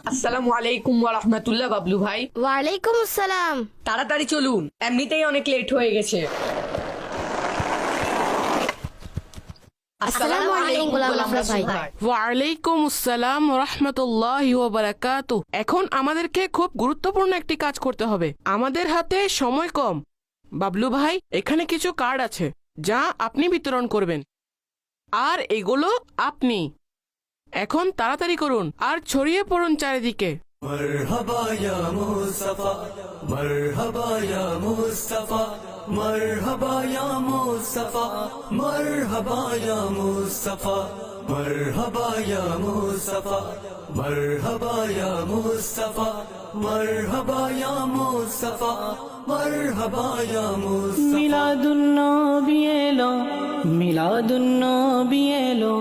আসসালামু আলাইকুম ওয়া রাহমাতুল্লাহ। বাবলু ভাই, ওয়ালাইকুম আসসালাম। তাড়াতাড়ি চলুন, এমনিতেই অনেক লেট হয়ে গেছে। আসসালামু আলাইকুম গোলাম মাফরুজ ভাই। ওয়ালাইকুম আসসালাম রাহমাতুল্লাহি ওয়া বারাকাতুহু। এখন আমাদেরকে খুব গুরুত্বপূর্ণ একটি কাজ করতে হবে। আমাদের হাতে সময় কম। বাবলু ভাই, এখানে কিছু কার্ড আছে যা আপনি বিতরণ করবেন, আর এগুলো আপনি। এখন তাড়াতাড়ি করুন আর ছড়িয়ে পড়ুন চারিদিকে। مرحبا يا مصطفى مرحبا يا مصطفى مرحبا يا مصطفى مرحبا يا مصطفى مرحبا يا مصطفى مرحبا يا مصطفى مرحبا يا مصطفى مرحبا يا مصطفى মিলাদুন্নবী এলো মিলাদুন্নবী এলো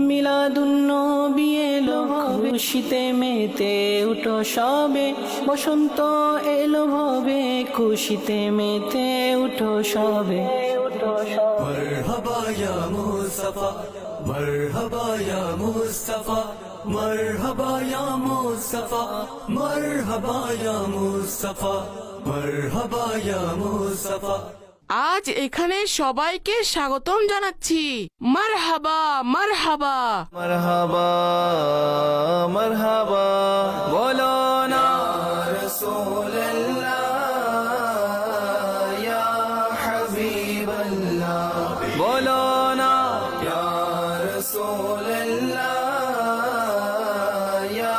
মিলাদুন্নবী এলো খুশিতে মেতে উঠো সবে বসন্ত এলো ভবে খুশিতে মেতে উঠো সবে مرحبا يا مصطفى مرحبا يا مصطفى مرحبا يا مصطفى مرحبا يا مصطفى مرحبا يا مصطفى আজ এখানে সবাইকে স্বাগতম জানাচ্ছি। মারহাবা মারহাবা। मरहबा मरहबा बोलो ना रसूल अल्लाह या हबीब अल्लाह बोलो ना या रसूल अल्लाह या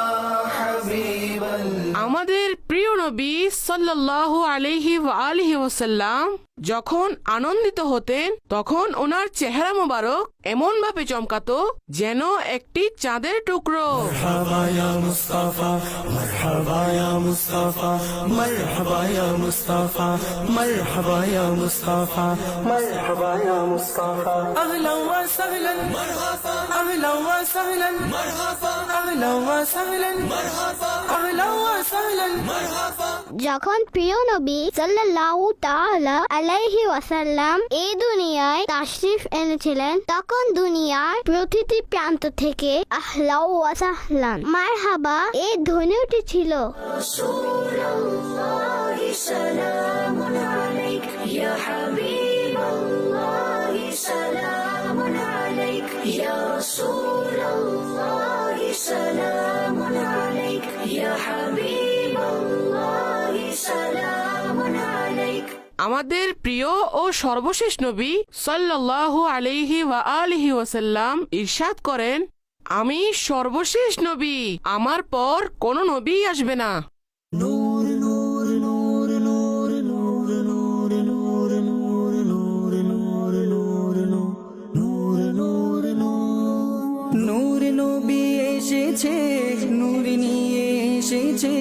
हबीब अल्लाह। আমাদের প্রিয় নবী সাল্লাল্লাহু আলাইহি ওয়া আলিহি ওয়াসাল্লাম যখন আনন্দিত হতেন তখন ওনার চেহারা মোবারক এমন ভাবে চমকাতো যেন একটি চাঁদের টুকরো। مرحبا يا مصطفى مرحبا يا مصطفى مرحبا يا مصطفى مرحبا يا مصطفى مرحبا يا مصطفى أهلا وسهلا مرحبا أهلا وسهلا مرحبا أهلا وسهلا مرحبا أهلا وسهلا مرحبا। যখন প্রিয় নবী সাল্লাল্লাহু তাআলা আলাইহি ওয়াসাল্লাম এই দুনিয়ায় তাশরিফ এনেছিলেন তখন দুনিয়ার প্রতিটি প্রান্ত থেকে আহলাউ ওয়া সাহলান মারহাবা এই ধ্বনি উঠেছিল। রাসূলুল্লাহি সালামুন আলাইক ইয়া হাবিবাল্লাহি সালামুন আলাইক ইয়া রাসূলুল্লাহি সালামুন আলাইক ইয়া হাবিবাল্লাহি সালামুন আলাইক। আমাদের প্রিয় ও সর্বশেষ নবী সাল্লাল্লাহু আলাইহি ওয়া আলিহি ওয়াসাল্লাম ইরশাদ করেন, আমি সর্বশেষ নবী, আমার পর কোন নবী আসবে না। নূর নূর নূর নূর নূর নূর নূর নূর নূর নূর নূর নূর নূর নূর নবী এসেছে নূর নিয়ে এসেছে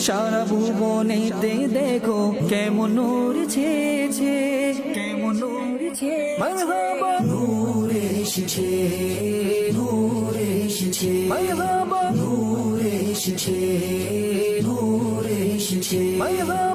সারা ভুবনেতে দেখো কেমন নূর ছেয়েছে কেমন নূর ছেয়েছে। মারহাবা নূর এসেছে নূর এসেছে মারহাবা নূর এসেছে নূর এসেছে মারহাবা